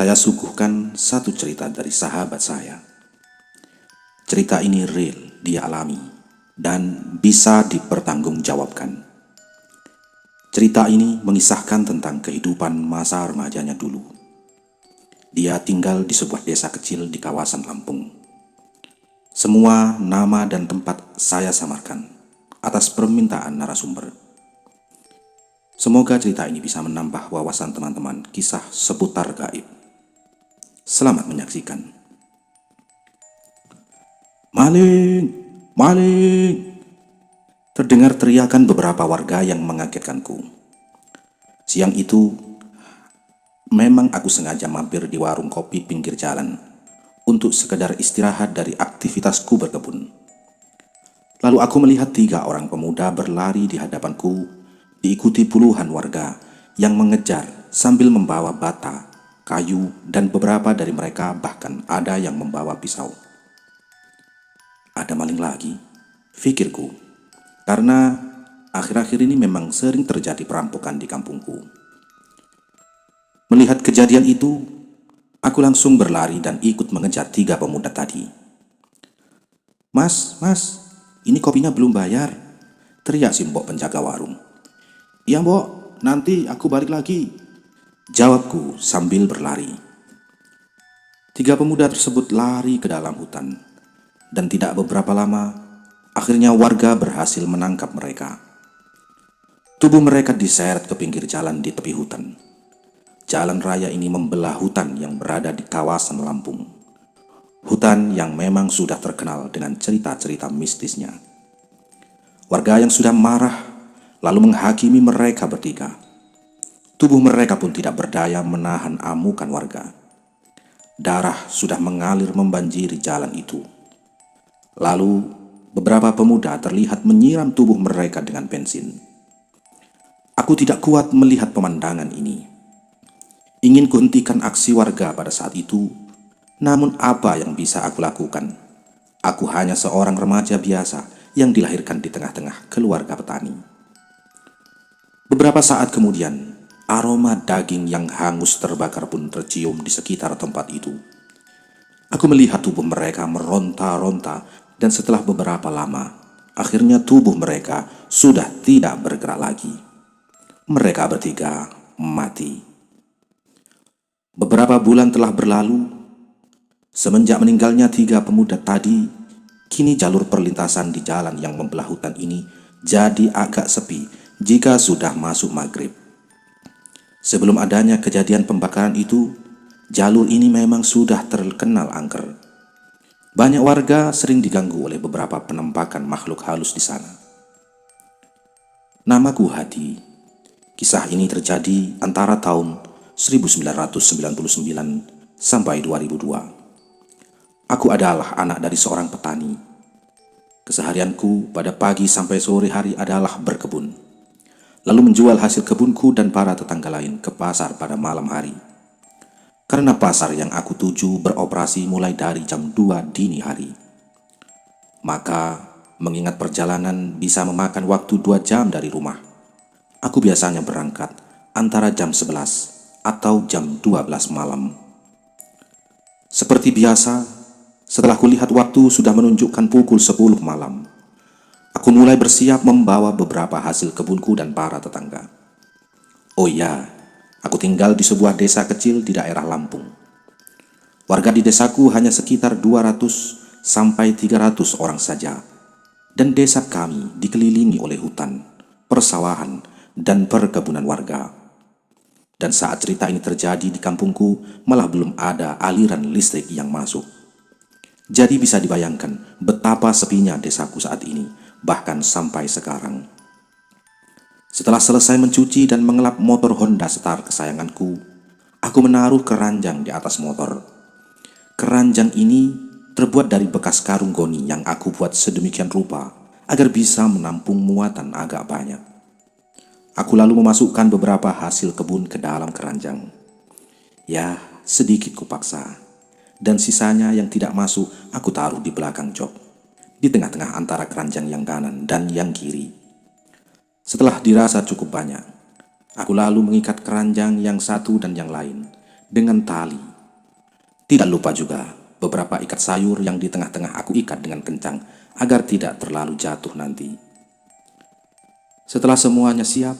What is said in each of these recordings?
Saya suguhkan satu cerita dari sahabat saya. Cerita ini real, dia alami, dan bisa dipertanggungjawabkan. Cerita ini mengisahkan tentang kehidupan masa remajanya dulu. Dia tinggal di sebuah desa kecil di kawasan Lampung. Semua nama dan tempat saya samarkan atas permintaan narasumber. Semoga cerita ini bisa menambah wawasan teman-teman kisah seputar gaib. Selamat menyaksikan. Maling! Maling! Terdengar teriakan beberapa warga yang mengagetkanku. Siang itu, memang aku sengaja mampir di warung kopi pinggir jalan untuk sekedar istirahat dari aktivitasku berkebun. Lalu aku melihat 3 orang pemuda berlari di hadapanku, diikuti puluhan warga yang mengejar sambil membawa bata, kayu, dan beberapa dari mereka bahkan ada yang membawa pisau. Ada maling lagi, pikirku, karena akhir-akhir ini memang sering terjadi perampokan di kampungku. Melihat kejadian itu, aku langsung berlari dan ikut mengejar 3 pemuda tadi. Mas, ini kopinya belum bayar, teriak si mbok penjaga warung. Iya mbok, nanti aku balik lagi, jawabku sambil berlari. 3 pemuda tersebut lari ke dalam hutan, dan tidak beberapa lama, akhirnya warga berhasil menangkap mereka. Tubuh mereka diseret ke pinggir jalan di tepi hutan. Jalan raya ini membelah hutan yang berada di kawasan Lampung. Hutan yang memang sudah terkenal dengan cerita-cerita mistisnya. Warga yang sudah marah lalu menghakimi mereka bertiga. Tubuh mereka pun tidak berdaya menahan amukan warga. Darah sudah mengalir membanjiri jalan itu. Lalu beberapa pemuda terlihat menyiram tubuh mereka dengan bensin. Aku tidak kuat melihat pemandangan ini. Ingin kuhentikan aksi warga pada saat itu, namun apa yang bisa aku lakukan? Aku hanya seorang remaja biasa yang dilahirkan di tengah-tengah keluarga petani. Beberapa saat kemudian, aroma daging yang hangus terbakar pun tercium di sekitar tempat itu. Aku melihat tubuh mereka meronta-ronta, dan setelah beberapa lama, akhirnya tubuh mereka sudah tidak bergerak lagi. Mereka bertiga mati. Beberapa bulan telah berlalu. Semenjak meninggalnya 3 pemuda tadi, kini jalur perlintasan di jalan yang membelah hutan ini jadi agak sepi jika sudah masuk maghrib. Sebelum adanya kejadian pembakaran itu, jalur ini memang sudah terkenal angker. Banyak warga sering diganggu oleh beberapa penampakan makhluk halus di sana. Namaku Hadi. Kisah ini terjadi antara tahun 1999 sampai 2002. Aku adalah anak dari seorang petani. Keseharianku pada pagi sampai sore hari adalah berkebun, lalu menjual hasil kebunku dan para tetangga lain ke pasar pada malam hari. Karena pasar yang aku tuju beroperasi mulai dari jam 2 dini hari, maka mengingat perjalanan bisa memakan waktu 2 jam dari rumah, aku biasanya berangkat antara jam 11 atau jam 12 malam. Seperti biasa, setelah kulihat waktu sudah menunjukkan pukul 10 malam, aku mulai bersiap membawa beberapa hasil kebunku dan para tetangga. Oh ya, aku tinggal di sebuah desa kecil di daerah Lampung. Warga di desaku hanya sekitar 200 sampai 300 orang saja, dan desa kami dikelilingi oleh hutan, persawahan, dan perkebunan warga. Dan saat cerita ini terjadi di kampungku, malah belum ada aliran listrik yang masuk. Jadi bisa dibayangkan betapa sepinya desaku saat ini, bahkan sampai sekarang. Setelah selesai mencuci dan mengelap motor Honda Star kesayanganku, aku menaruh keranjang di atas motor. Keranjang ini terbuat dari bekas karung goni yang aku buat sedemikian rupa agar bisa menampung muatan agak banyak. Aku lalu memasukkan beberapa hasil kebun ke dalam keranjang. Ya, sedikit kupaksa. Dan sisanya yang tidak masuk, aku taruh di belakang jok, di tengah-tengah antara keranjang yang kanan dan yang kiri. Setelah dirasa cukup banyak, aku lalu mengikat keranjang yang satu dan yang lain dengan tali Tidak lupa juga beberapa ikat sayur yang di tengah-tengah aku ikat dengan kencang agar tidak terlalu jatuh nanti. Setelah semuanya siap,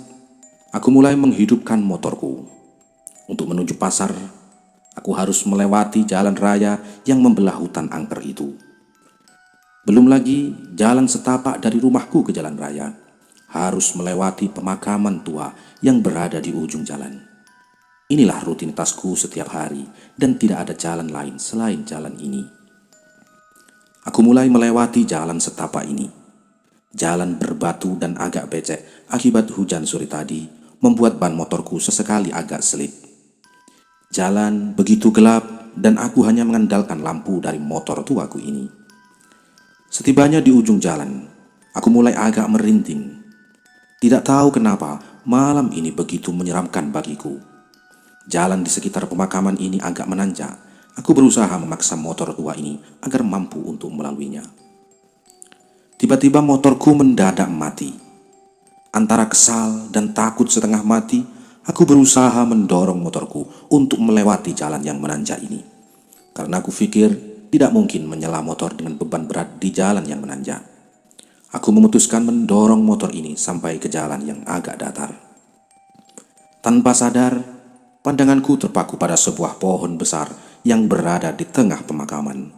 aku mulai menghidupkan motorku. Untuk menuju pasar, aku harus melewati jalan raya yang membelah hutan angker itu. Belum lagi jalan setapak dari rumahku ke jalan raya, harus melewati pemakaman tua yang berada di ujung jalan. Inilah rutinitasku setiap hari dan tidak ada jalan lain selain jalan ini. Aku mulai melewati jalan setapak ini. Jalan berbatu dan agak becek akibat hujan sore tadi membuat ban motorku sesekali agak selip. Jalan begitu gelap dan aku hanya mengandalkan lampu dari motor tuaku ini. Setibanya di ujung jalan, aku mulai agak merinding. Tidak tahu kenapa malam ini begitu menyeramkan bagiku. Jalan di sekitar pemakaman ini agak menanjak. Aku berusaha memaksa motor tua ini agar mampu untuk melaluinya. Tiba-tiba motorku mendadak mati. Antara kesal dan takut setengah mati, aku berusaha mendorong motorku untuk melewati jalan yang menanjak ini. Karena aku pikir tidak mungkin menyela motor dengan beban berat di jalan yang menanjak. Aku memutuskan mendorong motor ini sampai ke jalan yang agak datar. Tanpa sadar, pandanganku terpaku pada sebuah pohon besar yang berada di tengah pemakaman.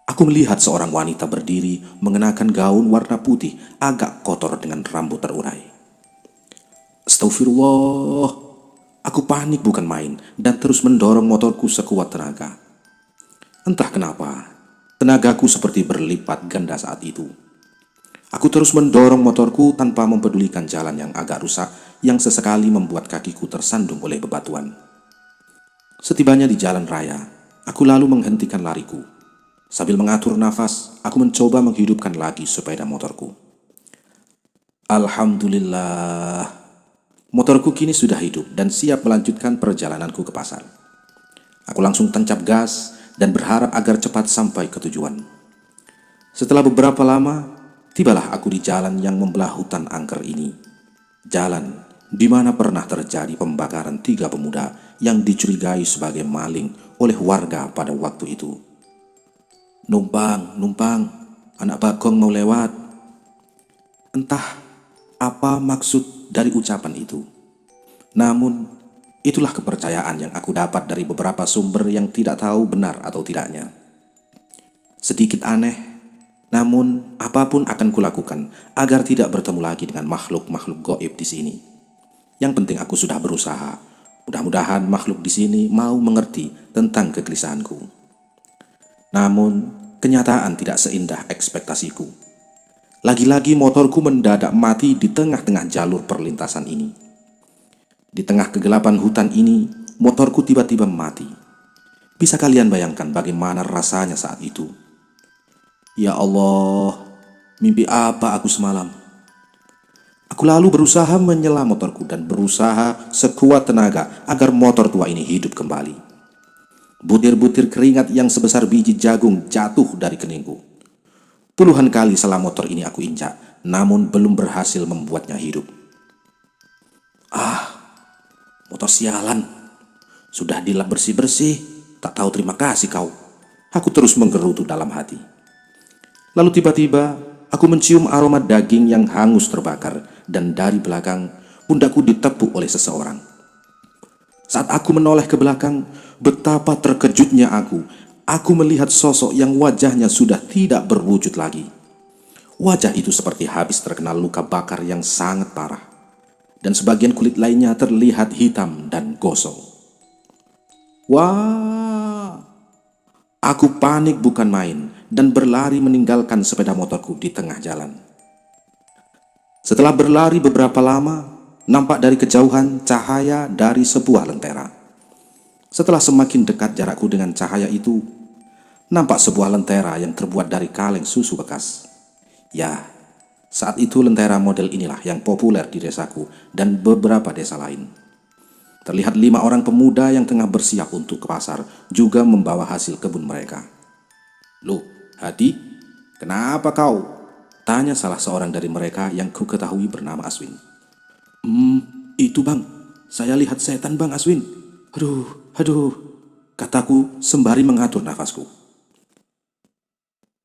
Aku melihat seorang wanita berdiri mengenakan gaun warna putih agak kotor dengan rambut terurai. Astagfirullah, aku panik bukan main dan terus mendorong motorku sekuat tenaga. Entah kenapa, tenagaku seperti berlipat ganda saat itu. Aku terus mendorong motorku tanpa mempedulikan jalan yang agak rusak yang sesekali membuat kakiku tersandung oleh bebatuan. Setibanya di jalan raya, aku lalu menghentikan lariku. Sambil mengatur nafas, aku mencoba menghidupkan lagi sepeda motorku. Alhamdulillah, motorku kini sudah hidup dan siap melanjutkan perjalananku ke pasar. Aku langsung tancap gas dan berharap agar cepat sampai ke tujuan. Setelah beberapa lama, tibalah aku di jalan yang membelah hutan angker ini. Jalan di mana pernah terjadi pembakaran 3 pemuda yang dicurigai sebagai maling oleh warga pada waktu itu. Numpang, anak Bagong mau lewat. Entah apa maksud dari ucapan itu. Namun, itulah kepercayaan yang aku dapat dari beberapa sumber yang tidak tahu benar atau tidaknya. Sedikit aneh, namun apapun akan kulakukan agar tidak bertemu lagi dengan makhluk-makhluk gaib di sini. Yang penting aku sudah berusaha. Mudah-mudahan makhluk di sini mau mengerti tentang kegelisahanku. Namun, kenyataan tidak seindah ekspektasiku. Lagi-lagi motorku mendadak mati di tengah-tengah jalur perlintasan ini. Di tengah kegelapan hutan ini, motorku tiba-tiba mati. Bisa kalian bayangkan bagaimana rasanya saat itu? Ya Allah, mimpi apa aku semalam? Aku lalu berusaha menyela motorku dan berusaha sekuat tenaga agar motor tua ini hidup kembali. Butir-butir keringat yang sebesar biji jagung jatuh dari keningku. Puluhan kali selah motor ini aku injak, namun belum berhasil membuatnya hidup. Motor sialan. Sudah dilap bersih-bersih, tak tahu terima kasih kau. Aku terus menggerutu dalam hati. Lalu tiba-tiba aku mencium aroma daging yang hangus terbakar dan dari belakang pundakku ditepuk oleh seseorang. Saat aku menoleh ke belakang, betapa terkejutnya aku. Aku melihat sosok yang wajahnya sudah tidak berwujud lagi. Wajah itu seperti habis terkena luka bakar yang sangat parah. Dan sebagian kulit lainnya terlihat hitam dan gosong. Wah! Aku panik bukan main dan berlari meninggalkan sepeda motorku di tengah jalan. Setelah berlari beberapa lama, nampak dari kejauhan cahaya dari sebuah lentera. Setelah semakin dekat jarakku dengan cahaya itu, nampak sebuah lentera yang terbuat dari kaleng susu bekas. Ya, saat itu lentera model inilah yang populer di desaku dan beberapa desa lain. Terlihat 5 orang pemuda yang tengah bersiap untuk ke pasar juga membawa hasil kebun mereka. Loh, Hadi, kenapa kau? Tanya salah seorang dari mereka yang ku ketahui bernama Aswin. Itu bang, saya lihat setan bang Aswin. Aduh. kataku sembari mengatur nafasku.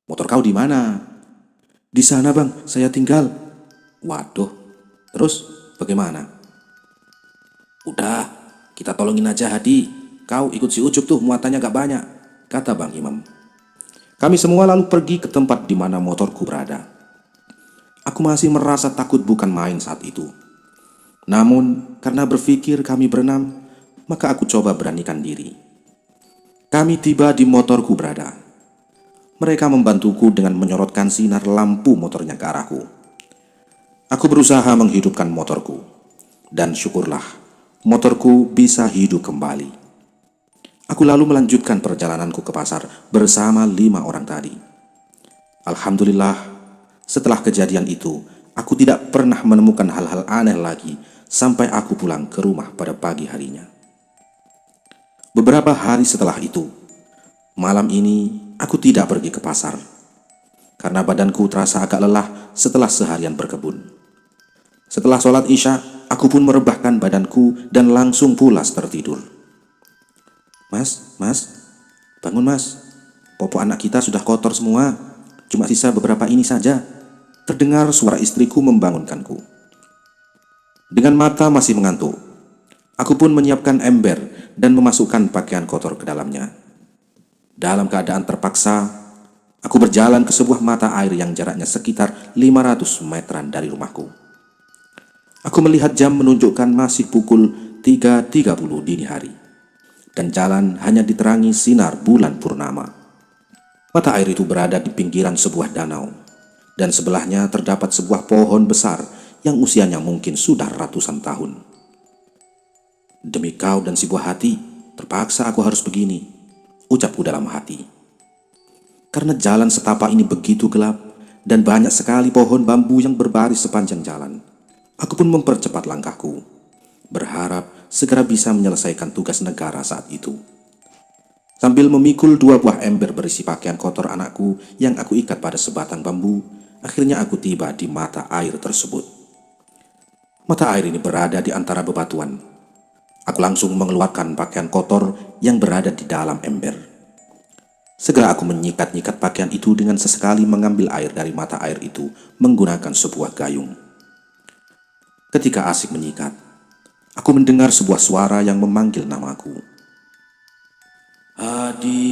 Motor kau di mana? Di sana bang, saya tinggal. Waduh, terus bagaimana? Udah, kita tolongin aja Hadi. Kau ikut si Ucup tuh, muatannya gak banyak, kata Bang Imam. Kami semua lalu pergi ke tempat di mana motorku berada. Aku masih merasa takut bukan main saat itu. Namun, karena berpikir kami berenam, maka aku coba beranikan diri. Kami tiba di motorku berada. Mereka membantuku dengan menyorotkan sinar lampu motornya ke arahku. Aku berusaha menghidupkan motorku. Dan syukurlah, motorku bisa hidup kembali. Aku lalu melanjutkan perjalananku ke pasar bersama 5 orang tadi. Alhamdulillah, setelah kejadian itu, aku tidak pernah menemukan hal-hal aneh lagi sampai aku pulang ke rumah pada pagi harinya. Beberapa hari setelah itu, malam ini aku tidak pergi ke pasar karena badanku terasa agak lelah setelah seharian berkebun. Setelah sholat Isya, aku pun merebahkan badanku dan langsung pulas tertidur. Mas, bangun mas. Popok anak kita sudah kotor semua, cuma sisa beberapa ini saja. Terdengar suara istriku membangunkanku. Dengan mata masih mengantuk, aku pun menyiapkan ember dan memasukkan pakaian kotor ke dalamnya. Dalam keadaan terpaksa, aku berjalan ke sebuah mata air yang jaraknya sekitar 500 meteran dari rumahku. Aku melihat jam menunjukkan masih pukul 3.30 dini hari, dan jalan hanya diterangi sinar bulan purnama. Mata air itu berada di pinggiran sebuah danau, dan sebelahnya terdapat sebuah pohon besar yang usianya mungkin sudah ratusan tahun. Demi kau dan si buah hati, terpaksa aku harus begini, ucapku dalam hati. Karena jalan setapak ini begitu gelap dan banyak sekali pohon bambu yang berbaris sepanjang jalan, aku pun mempercepat langkahku, berharap segera bisa menyelesaikan tugas negara saat itu. Sambil memikul 2 buah ember berisi pakaian kotor anakku yang aku ikat pada sebatang bambu, akhirnya aku tiba di mata air tersebut. Mata air ini berada di antara bebatuan. Aku langsung mengeluarkan pakaian kotor yang berada di dalam ember. Segera aku menyikat-nyikat pakaian itu dengan sesekali mengambil air dari mata air itu menggunakan sebuah gayung. Ketika asik menyikat, aku mendengar sebuah suara yang memanggil namaku. Hadi.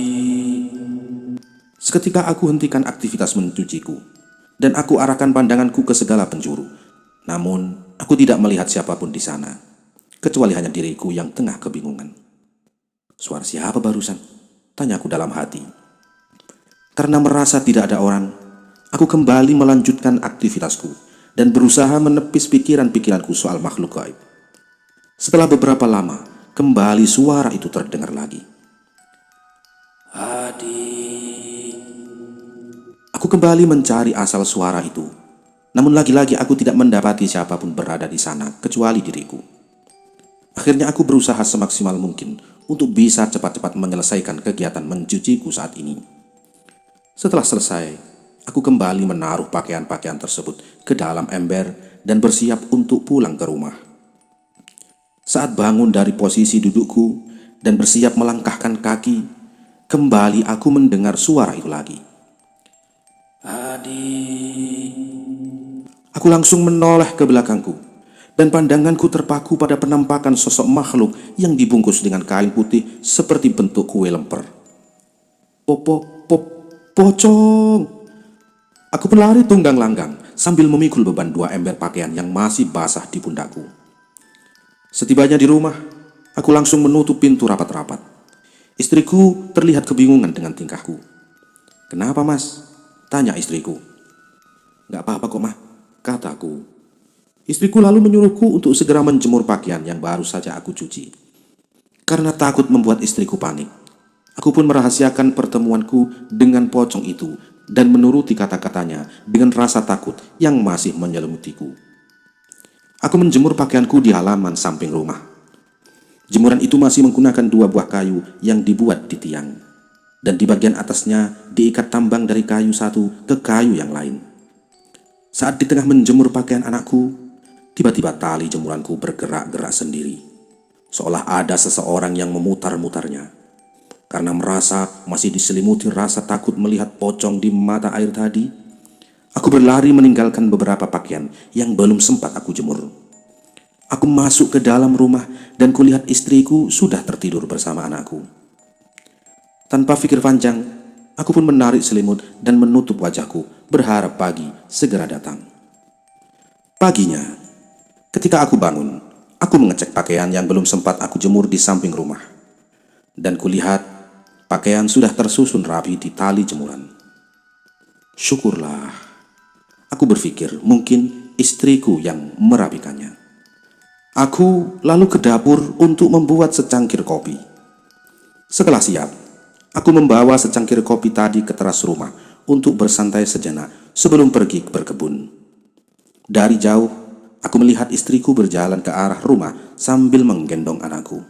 Seketika aku hentikan aktivitas mencuciku, dan aku arahkan pandanganku ke segala penjuru. Namun, aku tidak melihat siapapun di sana, kecuali hanya diriku yang tengah kebingungan. Suara siapa barusan? Tanyaku dalam hati. Karena merasa tidak ada orang, aku kembali melanjutkan aktivitasku dan berusaha menepis pikiran-pikiranku soal makhluk gaib. Setelah beberapa lama, kembali suara itu terdengar lagi. Hadi. Aku kembali mencari asal suara itu. Namun lagi-lagi aku tidak mendapati siapapun berada di sana kecuali diriku. Akhirnya aku berusaha semaksimal mungkin untuk bisa cepat-cepat menyelesaikan kegiatan mencuciku saat ini. Setelah selesai, aku kembali menaruh pakaian-pakaian tersebut ke dalam ember dan bersiap untuk pulang ke rumah. Saat bangun dari posisi dudukku dan bersiap melangkahkan kaki, kembali aku mendengar suara itu lagi. Hadi. Aku langsung menoleh ke belakangku, dan pandanganku terpaku pada penampakan sosok makhluk yang dibungkus dengan kain putih seperti bentuk kue lemper. Pocong! Aku pun lari tunggang langgang sambil memikul beban 2 ember pakaian yang masih basah di pundakku. Setibanya di rumah, aku langsung menutup pintu rapat-rapat. Istriku terlihat kebingungan dengan tingkahku. Kenapa mas? Tanya istriku. Gak apa-apa kok mah, kataku. Istriku lalu menyuruhku untuk segera menjemur pakaian yang baru saja aku cuci. Karena takut membuat istriku panik, aku pun merahasiakan pertemuanku dengan pocong itu dan menuruti kata-katanya dengan rasa takut yang masih menyelimutiku. Aku menjemur pakaianku di halaman samping rumah. Jemuran itu masih menggunakan 2 buah kayu yang dibuat di tiang, dan di bagian atasnya diikat tambang dari kayu satu ke kayu yang lain. Saat di tengah menjemur pakaian anakku, tiba-tiba tali jemuranku bergerak-gerak sendiri, seolah ada seseorang yang memutar-mutarnya. Karena merasa masih diselimuti rasa takut melihat pocong di mata air tadi, aku berlari meninggalkan beberapa pakaian yang belum sempat aku jemur. Aku masuk ke dalam rumah dan kulihat istriku sudah tertidur bersama anakku. Tanpa pikir panjang, aku pun menarik selimut dan menutup wajahku, berharap pagi segera datang. Paginya, ketika aku bangun, aku mengecek pakaian yang belum sempat aku jemur di samping rumah. Dan kulihat pakaian sudah tersusun rapi di tali jemuran. Syukurlah, aku berpikir mungkin istriku yang merapikannya. Aku lalu ke dapur untuk membuat secangkir kopi. Setelah siap, aku membawa secangkir kopi tadi ke teras rumah untuk bersantai sejenak sebelum pergi berkebun. Dari jauh, aku melihat istriku berjalan ke arah rumah sambil menggendong anakku.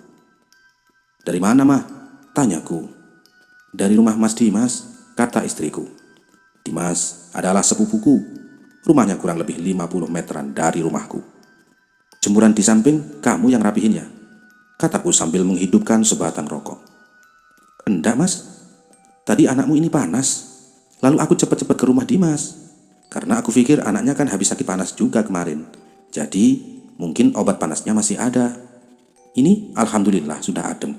"Dari mana, Mah?" tanyaku. "Dari rumah Mas Dimas," kata istriku. "Dimas adalah sepupuku. Rumahnya kurang lebih 50 meteran dari rumahku. Jemuran di samping kamu yang rapihin ya?" kataku sambil menghidupkan sebatang rokok. "Enggak, Mas. Tadi anakmu ini panas. Lalu aku cepat-cepat ke rumah Dimas. Karena aku pikir anaknya kan habis sakit panas juga kemarin. Jadi mungkin obat panasnya masih ada. Ini alhamdulillah sudah adem,"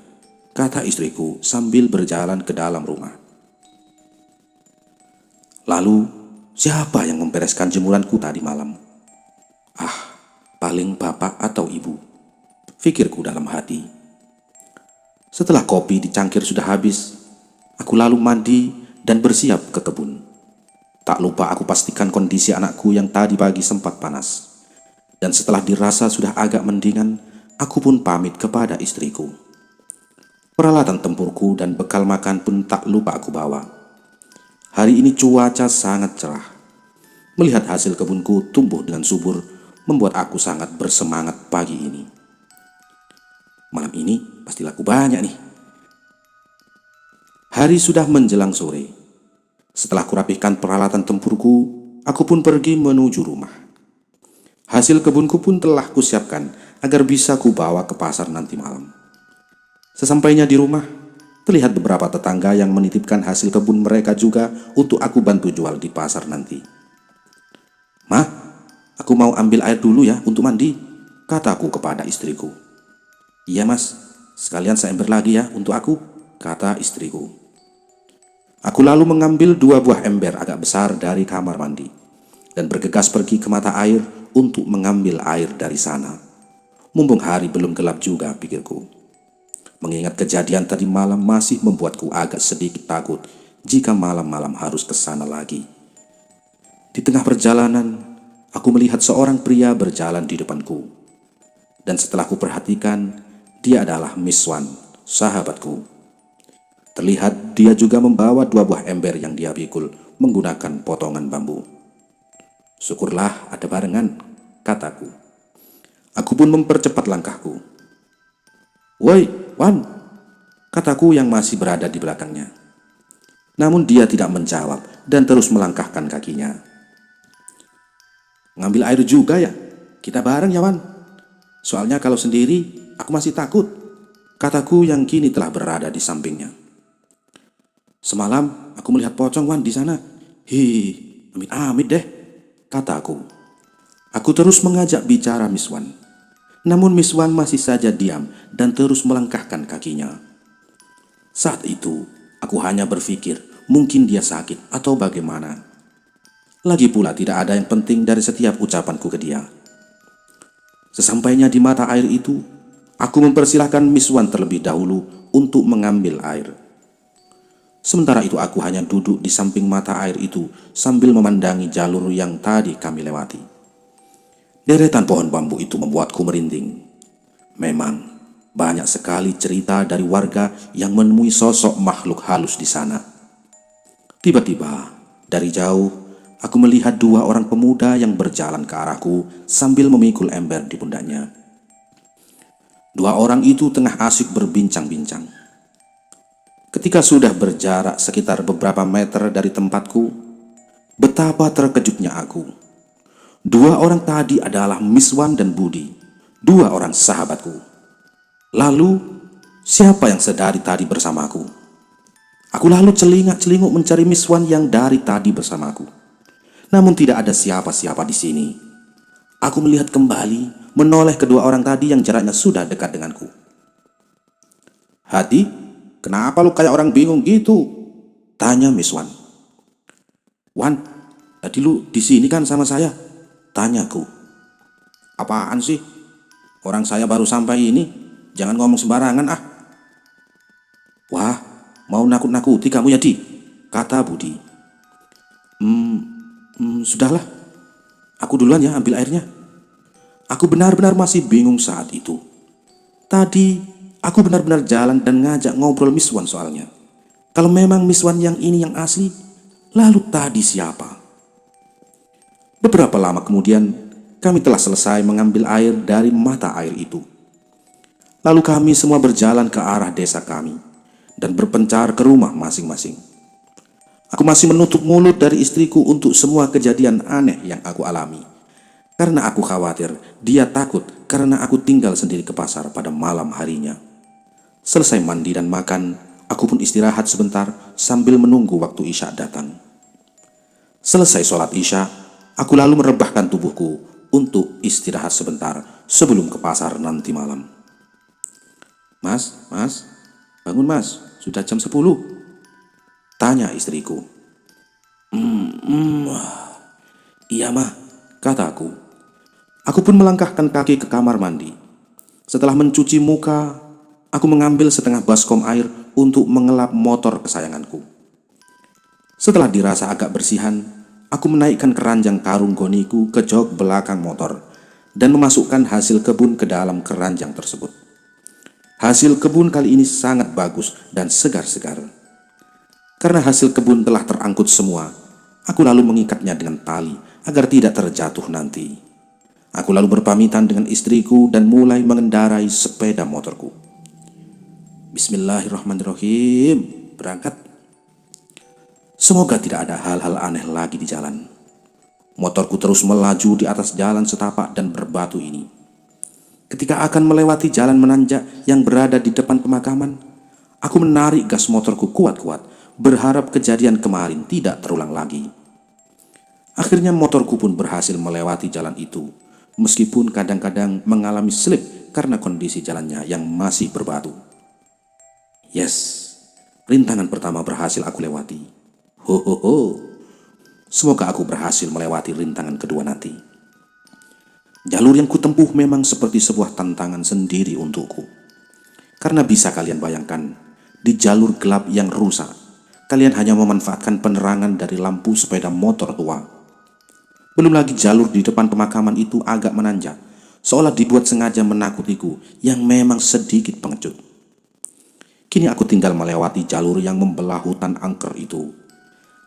kata istriku sambil berjalan ke dalam rumah. Lalu, siapa yang membereskan jemuranku tadi malam? Paling bapak atau ibu, pikirku dalam hati. Setelah kopi di cangkir sudah habis, aku lalu mandi dan bersiap ke kebun. Tak lupa aku pastikan kondisi anakku yang tadi pagi sempat panas. Dan setelah dirasa sudah agak mendingan, aku pun pamit kepada istriku. Peralatan tempurku dan bekal makan pun tak lupa aku bawa. Hari ini cuaca sangat cerah. Melihat hasil kebunku tumbuh dengan subur membuat aku sangat bersemangat pagi ini. Malam ini pasti laku banyak nih. Hari sudah menjelang sore. Setelah kurapihkan peralatan tempurku, aku pun pergi menuju rumah. Hasil kebunku pun telah kusiapkan agar bisa kubawa ke pasar nanti malam. Sesampainya di rumah, terlihat beberapa tetangga yang menitipkan hasil kebun mereka juga untuk aku bantu jual di pasar nanti. "Mah, aku mau ambil air dulu ya untuk mandi," kataku kepada istriku. "Iya, Mas, sekalian seember lagi ya untuk aku," kata istriku. Aku lalu mengambil 2 buah ember agak besar dari kamar mandi dan bergegas pergi ke mata air untuk mengambil air dari sana. Mumpung hari belum gelap juga, pikirku. Mengingat kejadian tadi malam masih membuatku agak sedikit takut jika malam-malam harus ke sana lagi. Di tengah perjalanan, aku melihat seorang pria berjalan di depanku. Dan setelah kuperhatikan, dia adalah Miswan, sahabatku. Terlihat dia juga membawa 2 buah ember yang dia pikul menggunakan potongan bambu. "Syukurlah ada barengan," kataku. Aku pun mempercepat langkahku. "Woi, Wan," kataku yang masih berada di belakangnya. Namun dia tidak menjawab dan terus melangkahkan kakinya. "Ngambil air juga ya? Kita bareng ya, Wan. Soalnya kalau sendiri aku masih takut," kataku yang kini telah berada di sampingnya. "Semalam aku melihat pocong, Wan, di sana. Amit-amit deh," kataku. Aku terus mengajak bicara Miswan. Namun Miswan masih saja diam dan terus melangkahkan kakinya. Saat itu, aku hanya berpikir mungkin dia sakit atau bagaimana. Lagi pula tidak ada yang penting dari setiap ucapanku ke dia. Sesampainya di mata air itu, aku mempersilahkan Miswan terlebih dahulu untuk mengambil air. Sementara itu aku hanya duduk di samping mata air itu sambil memandangi jalur yang tadi kami lewati. Deretan pohon bambu itu membuatku merinding. Memang banyak sekali cerita dari warga yang menemui sosok makhluk halus di sana. Tiba-tiba, dari jauh, aku melihat 2 orang pemuda yang berjalan ke arahku sambil memikul ember di pundaknya. 2 orang itu tengah asyik berbincang-bincang. Ketika sudah berjarak sekitar beberapa meter dari tempatku, betapa terkejutnya aku. 2 orang tadi adalah Miswan dan Budi, 2 orang sahabatku. Lalu, siapa yang sedari tadi bersamaku? Aku lalu celingak-celinguk mencari Miss Wan yang dari tadi bersamaku. Namun tidak ada siapa-siapa di sini. Aku melihat kembali, menoleh kedua orang tadi yang jaraknya sudah dekat denganku. "Hadi, kenapa lu kayak orang bingung gitu?" tanya Miss Wan. "Wan, tadi lu di sini kan sama saya?" tanyaku. "Apaan sih? Orang saya baru sampai ini. Jangan ngomong sembarangan ah." "Wah, mau nakut-nakuti kamu ya, Di?" kata Budi. Sudahlah. Aku duluan ya ambil airnya." Aku benar-benar masih bingung saat itu. Tadi, aku benar-benar jalan dan ngajak ngobrol Miss Wan soalnya. Kalau memang Miss Wan yang ini yang asli, lalu tadi siapa? Beberapa lama kemudian, kami telah selesai mengambil air dari mata air itu. Lalu kami semua berjalan ke arah desa kami dan berpencar ke rumah masing-masing. Aku masih menutup mulut dari istriku untuk semua kejadian aneh yang aku alami. Karena aku khawatir dia takut karena aku tinggal sendiri ke pasar pada malam harinya. Selesai mandi dan makan, aku pun istirahat sebentar sambil menunggu waktu Isya datang. Selesai sholat Isya, aku lalu merebahkan tubuhku untuk istirahat sebentar sebelum ke pasar nanti malam. Mas, bangun mas, sudah jam 10, tanya istriku. Iya mah, kataku. Aku pun melangkahkan kaki ke kamar mandi. Setelah mencuci muka, aku mengambil setengah baskom air untuk mengelap motor kesayanganku. Setelah dirasa agak bersihan, aku menaikkan keranjang karung goniku ke jok belakang motor dan memasukkan hasil kebun ke dalam keranjang tersebut. Hasil kebun kali ini sangat bagus dan segar-segar. Karena hasil kebun telah terangkut semua, aku lalu mengikatnya dengan tali agar tidak terjatuh nanti. Aku lalu berpamitan dengan istriku dan mulai mengendarai sepeda motorku. Bismillahirrahmanirrahim, berangkat. Semoga tidak ada hal-hal aneh lagi di jalan. Motorku terus melaju di atas jalan setapak dan berbatu ini. Ketika akan melewati jalan menanjak yang berada di depan pemakaman, aku menarik gas motorku kuat-kuat, berharap kejadian kemarin tidak terulang lagi. Akhirnya motorku pun berhasil melewati jalan itu, meskipun kadang-kadang mengalami slip karena kondisi jalannya yang masih berbatu. Yes, rintangan pertama berhasil aku lewati. Semoga aku berhasil melewati rintangan kedua nanti. Jalur yang kutempuh memang seperti sebuah tantangan sendiri untukku. Karena bisa kalian bayangkan, di jalur gelap yang rusak, kalian hanya memanfaatkan penerangan dari lampu sepeda motor tua. Belum lagi jalur di depan pemakaman itu agak menanjak, seolah dibuat sengaja menakutiku yang memang sedikit pengecut. Kini aku tinggal melewati jalur yang membelah hutan angker itu.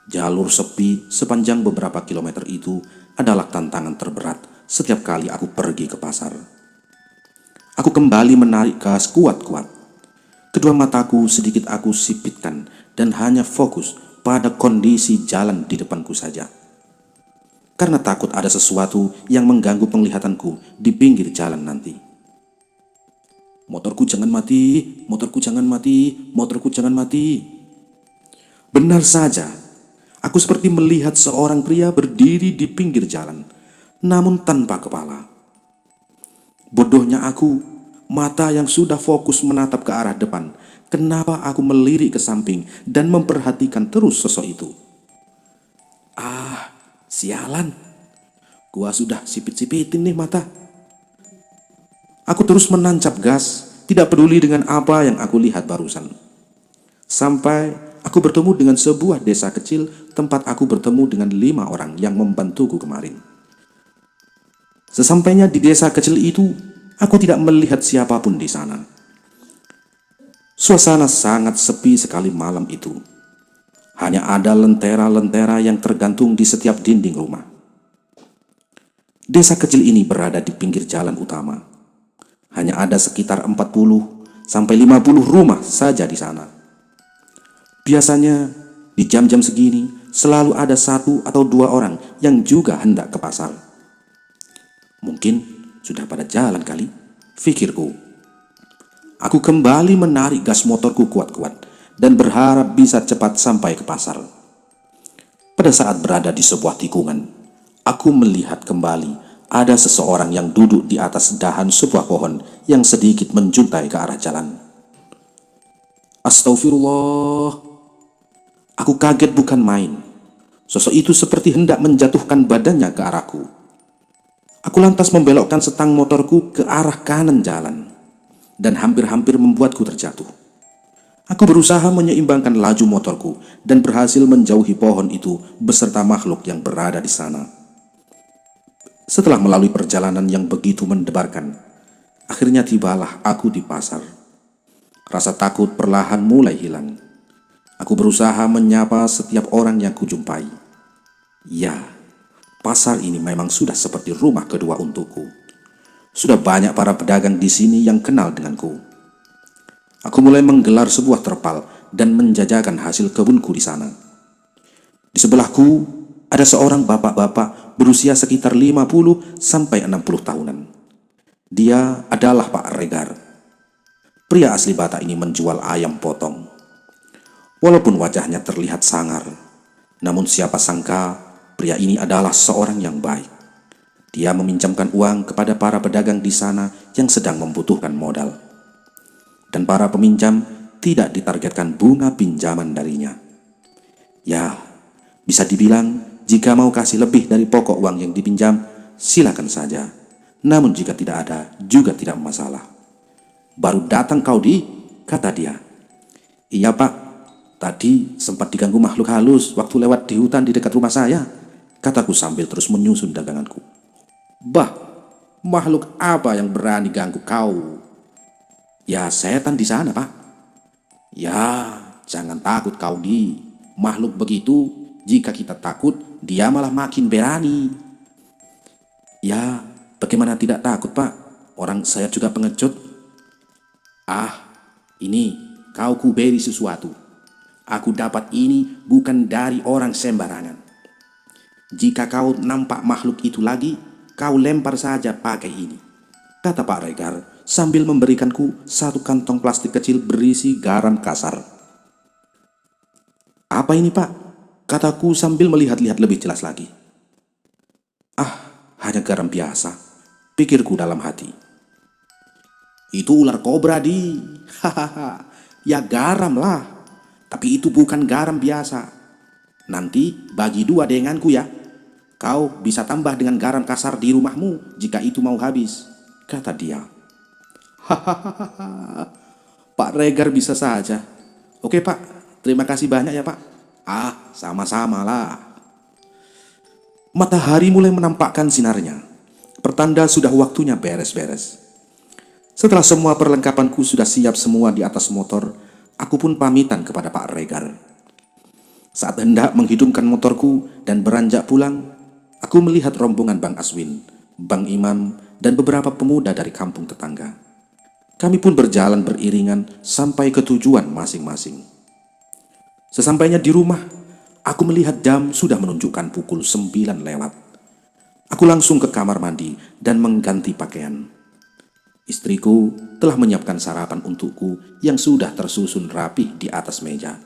Jalur sepi sepanjang beberapa kilometer itu adalah tantangan terberat setiap kali aku pergi ke pasar. Aku kembali menarik gas kuat-kuat. Kedua mataku sedikit aku sipitkan dan hanya fokus pada kondisi jalan di depanku saja. Karena takut ada sesuatu yang mengganggu penglihatanku di pinggir jalan nanti. Motorku jangan mati, motorku jangan mati, motorku jangan mati. Benar saja, aku seperti melihat seorang pria berdiri di pinggir jalan, namun tanpa kepala. Bodohnya aku, mata yang sudah fokus menatap ke arah depan, kenapa aku melirik ke samping dan memperhatikan terus sosok itu? Sialan, gua sudah sipit-sipitin nih mata. Aku terus menancap gas, tidak peduli dengan apa yang aku lihat barusan. Sampai aku bertemu dengan sebuah desa kecil tempat aku bertemu dengan 5 orang yang membantuku kemarin. Sesampainya di desa kecil itu, aku tidak melihat siapapun di sana. Suasana sangat sepi sekali malam itu. Hanya ada lentera-lentera yang tergantung di setiap dinding rumah. Desa kecil ini berada di pinggir jalan utama. Hanya ada sekitar 40 sampai 50 rumah saja di sana. Biasanya di jam-jam segini selalu ada 1 atau 2 orang yang juga hendak ke pasar. Mungkin sudah pada jalan kali, pikirku. Aku kembali menarik gas motorku kuat-kuat dan berharap bisa cepat sampai ke pasar. Pada saat berada di sebuah tikungan, aku melihat kembali ada seseorang yang duduk di atas dahan sebuah pohon yang sedikit menjuntai ke arah jalan. Astagfirullah. Aku kaget bukan main. Sosok itu seperti hendak menjatuhkan badannya ke arahku. Aku lantas membelokkan setang motorku ke arah kanan jalan dan hampir-hampir membuatku terjatuh. Aku berusaha menyeimbangkan laju motorku dan berhasil menjauhi pohon itu beserta makhluk yang berada di sana. Setelah melalui perjalanan yang begitu mendebarkan, akhirnya tibalah aku di pasar. Rasa takut perlahan mulai hilang. Aku berusaha menyapa setiap orang yang kujumpai. Ya, pasar ini memang sudah seperti rumah kedua untukku. Sudah banyak para pedagang di sini yang kenal denganku. Aku mulai menggelar sebuah terpal dan menjajakan hasil kebunku di sana. Di sebelahku ada seorang bapak-bapak berusia sekitar 50 sampai 60 tahunan. Dia adalah Pak Regar. Pria asli Batak ini menjual ayam potong. Walaupun wajahnya terlihat sangar, namun siapa sangka pria ini adalah seorang yang baik. Dia meminjamkan uang kepada para pedagang di sana yang sedang membutuhkan modal. Dan para peminjam tidak ditargetkan bunga pinjaman darinya. Ya, bisa dibilang jika mau kasih lebih dari pokok uang yang dipinjam, silakan saja. Namun jika tidak ada, juga tidak masalah. Baru datang kau kata dia. Iya Pak. Tadi sempat diganggu makhluk halus waktu lewat di hutan di dekat rumah saya, kataku sambil terus menyusun daganganku. Bah, makhluk apa yang berani ganggu kau? Ya setan di sana Pak. Ya, jangan takut kau makhluk begitu, jika kita takut, dia malah makin berani. Ya, bagaimana tidak takut Pak? Orang saya juga pengecut. Ah, ini kau kuberi sesuatu. Aku dapat ini bukan dari orang sembarangan. Jika kau nampak makhluk itu lagi, kau lempar saja pakai ini, kata Pak Regar sambil memberikanku satu kantong plastik kecil berisi garam kasar. Apa ini Pak? Kataku sambil melihat-lihat lebih jelas lagi. Ah, hanya garam biasa, pikirku dalam hati. Itu ular kobra hahaha. Ya garam lah. Tapi itu bukan garam biasa. Nanti bagi dua denganku ya. Kau bisa tambah dengan garam kasar di rumahmu jika itu mau habis, kata dia. Hahaha. Pak Regar bisa saja. Oke Pak, terima kasih banyak ya Pak. Ah, sama-sama lah. Matahari mulai menampakkan sinarnya. Pertanda sudah waktunya beres-beres. Setelah semua perlengkapanku sudah siap semua di atas motor, aku pun pamitan kepada Pak Regar. Saat hendak menghidupkan motorku dan beranjak pulang, aku melihat rombongan Bang Aswin, Bang Imam, dan beberapa pemuda dari kampung tetangga. Kami pun berjalan beriringan sampai ke tujuan masing-masing. Sesampainya di rumah, aku melihat jam sudah menunjukkan pukul 9 lewat. Aku langsung ke kamar mandi dan mengganti pakaian. Istriku telah menyiapkan sarapan untukku yang sudah tersusun rapi di atas meja.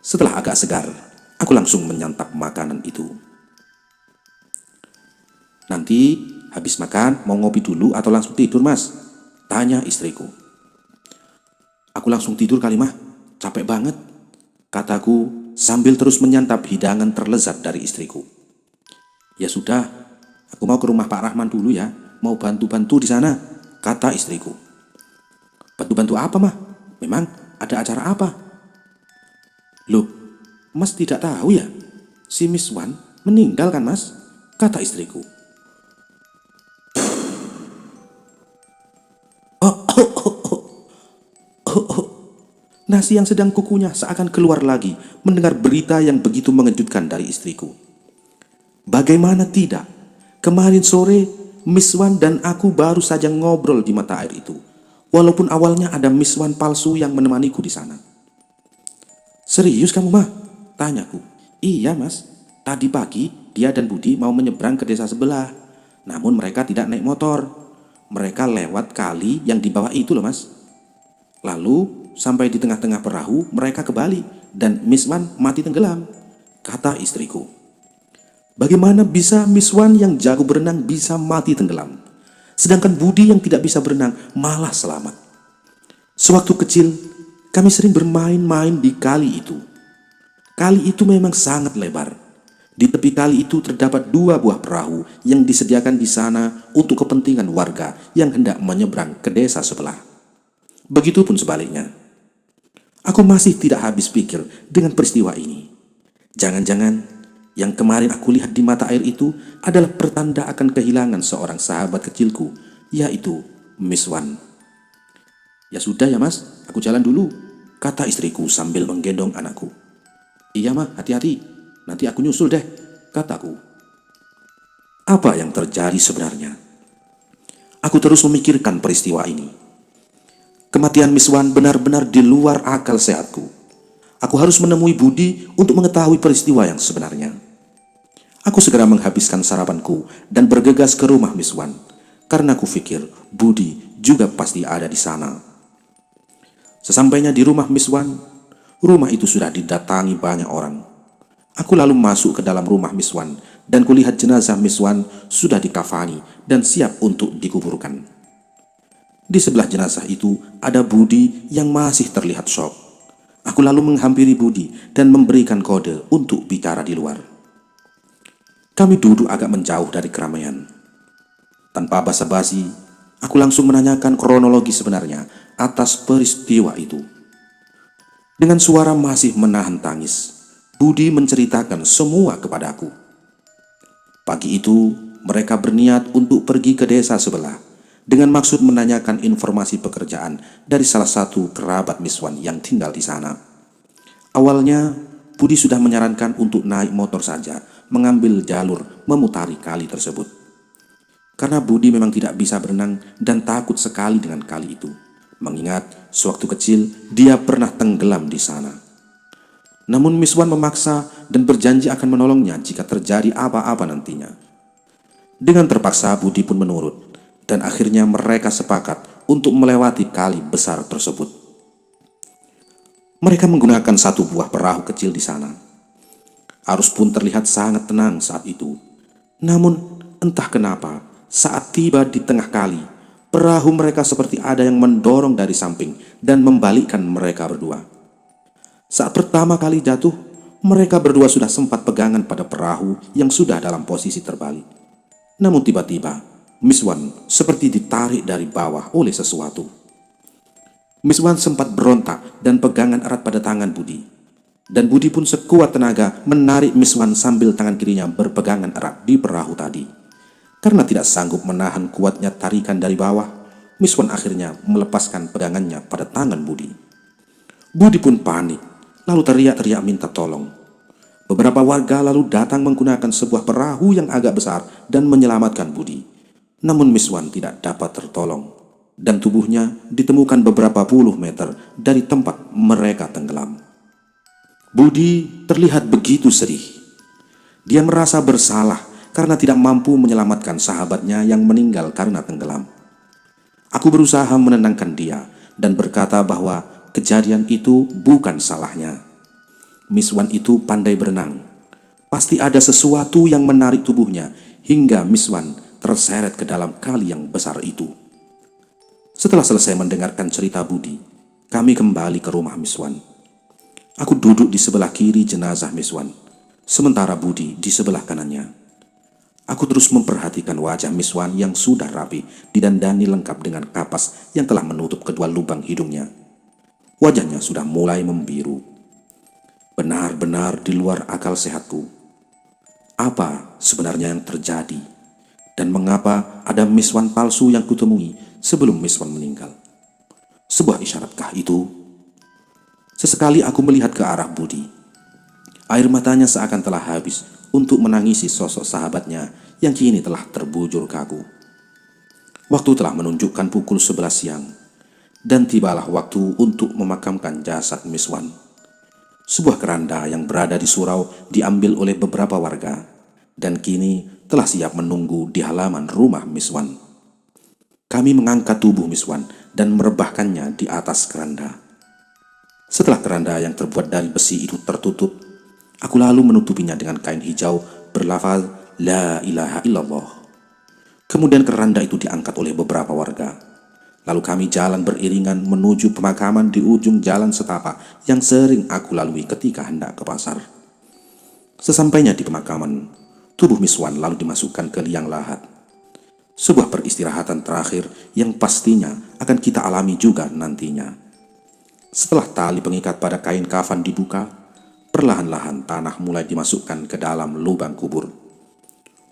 Setelah agak segar, aku langsung menyantap makanan itu. Nanti habis makan mau ngopi dulu atau langsung tidur Mas? Tanya istriku. Aku langsung tidur kali mah, capek banget, kataku sambil terus menyantap hidangan terlezat dari istriku. Ya sudah, aku mau ke rumah Pak Rahman dulu ya, mau bantu-bantu di sana, kata istriku. Bantu-bantu apa mah? Memang ada acara apa? Loh, Mas tidak tahu ya? Si Miss Wan meninggal kan Mas? Kata istriku. Nasi yang sedang kukunyah seakan keluar lagi mendengar berita yang begitu mengejutkan dari istriku. Bagaimana tidak? Kemarin sore Miss Wan dan aku baru saja ngobrol di mata air itu. Walaupun awalnya ada Miss Wan palsu yang menemaniku di sana. Serius kamu mah? Tanyaku. Iya Mas, tadi pagi dia dan Budi mau menyeberang ke desa sebelah. Namun mereka tidak naik motor. Mereka lewat kali yang di bawah itu loh Mas. Lalu sampai di tengah-tengah perahu mereka kembali dan Miss Wan mati tenggelam, kata istriku. Bagaimana bisa Miss Wan yang jago berenang bisa mati tenggelam, sedangkan Budi yang tidak bisa berenang malah selamat? Sewaktu kecil, kami sering bermain-main di kali itu. Kali itu memang sangat lebar. Di tepi kali itu terdapat 2 buah perahu yang disediakan di sana untuk kepentingan warga yang hendak menyeberang ke desa sebelah. Begitupun sebaliknya. Aku masih tidak habis pikir dengan peristiwa ini. Jangan-jangan yang kemarin aku lihat di mata air itu adalah pertanda akan kehilangan seorang sahabat kecilku, yaitu Miss Wan. Ya sudah ya mas, aku jalan dulu, kata istriku sambil menggendong anakku. Iya mah, hati-hati. Nanti aku nyusul deh, kataku. Apa yang terjadi sebenarnya? Aku terus memikirkan peristiwa ini. Kematian Miss Wan benar-benar di luar akal sehatku. Aku harus menemui Budi untuk mengetahui peristiwa yang sebenarnya. Aku segera menghabiskan sarapanku dan bergegas ke rumah Miss Wan, karena aku pikir Budi juga pasti ada di sana. Sesampainya di rumah Miss Wan, rumah itu sudah didatangi banyak orang. Aku lalu masuk ke dalam rumah Miss Wan dan kulihat jenazah Miss Wan sudah dikafani dan siap untuk dikuburkan. Di sebelah jenazah itu ada Budi yang masih terlihat syok. Aku lalu menghampiri Budi dan memberikan kode untuk bicara di luar. Kami duduk agak menjauh dari keramaian. Tanpa basa-basi, aku langsung menanyakan kronologi sebenarnya atas peristiwa itu. Dengan suara masih menahan tangis, Budi menceritakan semua kepadaku. Pagi itu, mereka berniat untuk pergi ke desa sebelah dengan maksud menanyakan informasi pekerjaan dari salah satu kerabat Miss Wan yang tinggal di sana. Awalnya, Budi sudah menyarankan untuk naik motor saja, mengambil jalur memutari kali tersebut. Karena Budi memang tidak bisa berenang dan takut sekali dengan kali itu, mengingat sewaktu kecil dia pernah tenggelam di sana. Namun Miss Wan memaksa dan berjanji akan menolongnya jika terjadi apa-apa nantinya. Dengan terpaksa Budi pun menurut, dan akhirnya mereka sepakat untuk melewati kali besar tersebut. Mereka menggunakan 1 buah perahu kecil di sana. Arus pun terlihat sangat tenang saat itu. Namun entah kenapa saat tiba di tengah kali, perahu mereka seperti ada yang mendorong dari samping dan membalikkan mereka berdua. Saat pertama kali jatuh, mereka berdua sudah sempat pegangan pada perahu yang sudah dalam posisi terbalik. Namun tiba-tiba, Miss Wan seperti ditarik dari bawah oleh sesuatu. Miss Wan sempat berontak dan pegangan erat pada tangan Budi. Dan Budi pun sekuat tenaga menarik Miss Wan sambil tangan kirinya berpegangan erat di perahu tadi. Karena tidak sanggup menahan kuatnya tarikan dari bawah, Miss Wan akhirnya melepaskan pegangannya pada tangan Budi. Budi pun panik, lalu teriak-teriak minta tolong. Beberapa warga lalu datang menggunakan sebuah perahu yang agak besar dan menyelamatkan Budi. Namun Miss Wan tidak dapat tertolong, dan tubuhnya ditemukan beberapa puluh meter dari tempat mereka tenggelam. Budi terlihat begitu sedih. Dia merasa bersalah karena tidak mampu menyelamatkan sahabatnya yang meninggal karena tenggelam. Aku berusaha menenangkan dia dan berkata bahwa kejadian itu bukan salahnya. Miss Wan itu pandai berenang. Pasti ada sesuatu yang menarik tubuhnya hingga Miss Wan terseret ke dalam kali yang besar itu. Setelah selesai mendengarkan cerita Budi, kami kembali ke rumah Miss Wan. Aku duduk di sebelah kiri jenazah Miss Wan, sementara Budi di sebelah kanannya. Aku terus memperhatikan wajah Miss Wan yang sudah rapi, didandani lengkap dengan kapas yang telah menutup kedua lubang hidungnya. Wajahnya sudah mulai membiru. Benar-benar di luar akal sehatku. Apa sebenarnya yang terjadi? Dan mengapa ada Miss Wan palsu yang kutemui sebelum Miss Wan meninggal? Sebuah isyaratkah itu? Sesekali aku melihat ke arah Budi. Air matanya seakan telah habis untuk menangisi sosok sahabatnya yang kini telah terbujur kaku. Waktu telah menunjukkan pukul 11 siang, dan tibalah waktu untuk memakamkan jasad Miss Wan. Sebuah keranda yang berada di surau diambil oleh beberapa warga, dan kini telah siap menunggu di halaman rumah Miss Wan. Kami mengangkat tubuh Miss Wan dan merebahkannya di atas keranda. Setelah keranda yang terbuat dari besi itu tertutup, aku lalu menutupinya dengan kain hijau berlafaz La ilaha illallah. Kemudian keranda itu diangkat oleh beberapa warga. Lalu kami jalan beriringan menuju pemakaman di ujung jalan setapak yang sering aku lalui ketika hendak ke pasar. Sesampainya di pemakaman, tubuh Miswan lalu dimasukkan ke liang lahat. Sebuah peristirahatan terakhir yang pastinya akan kita alami juga nantinya. Setelah tali pengikat pada kain kafan dibuka, perlahan-lahan tanah mulai dimasukkan ke dalam lubang kubur.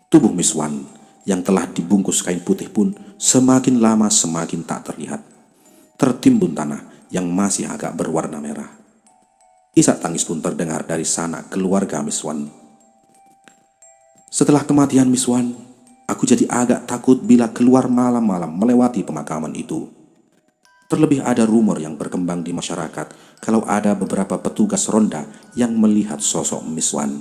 Tubuh Miswan yang telah dibungkus kain putih pun semakin lama semakin tak terlihat. Tertimbun tanah yang masih agak berwarna merah. Isak tangis pun terdengar dari sana keluarga Miswan. Setelah kematian Miswan, aku jadi agak takut bila keluar malam-malam melewati pemakaman itu. Terlebih ada rumor yang berkembang di masyarakat kalau ada beberapa petugas ronda yang melihat sosok Miswan.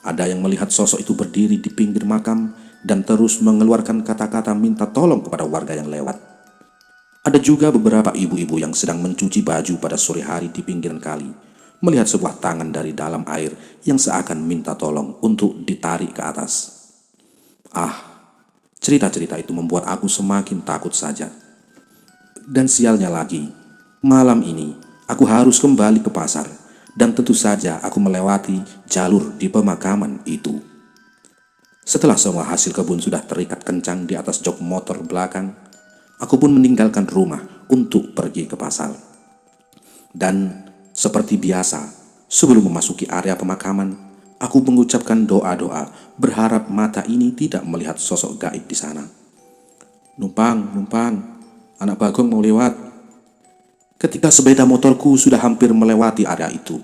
Ada yang melihat sosok itu berdiri di pinggir makam dan terus mengeluarkan kata-kata minta tolong kepada warga yang lewat. Ada juga beberapa ibu-ibu yang sedang mencuci baju pada sore hari di pinggiran kali, melihat sebuah tangan dari dalam air yang seakan minta tolong untuk ditarik ke atas. Cerita-cerita itu membuat aku semakin takut saja. Dan sialnya lagi, malam ini aku harus kembali ke pasar dan tentu saja aku melewati jalur di pemakaman itu. Setelah semua hasil kebun sudah terikat kencang di atas jok motor belakang, aku pun meninggalkan rumah untuk pergi ke pasar. Dan seperti biasa, sebelum memasuki area pemakaman, aku mengucapkan doa-doa berharap mata ini tidak melihat sosok gaib di sana. Numpang, anak Bagong mau lewat. Ketika sepeda motorku sudah hampir melewati area itu,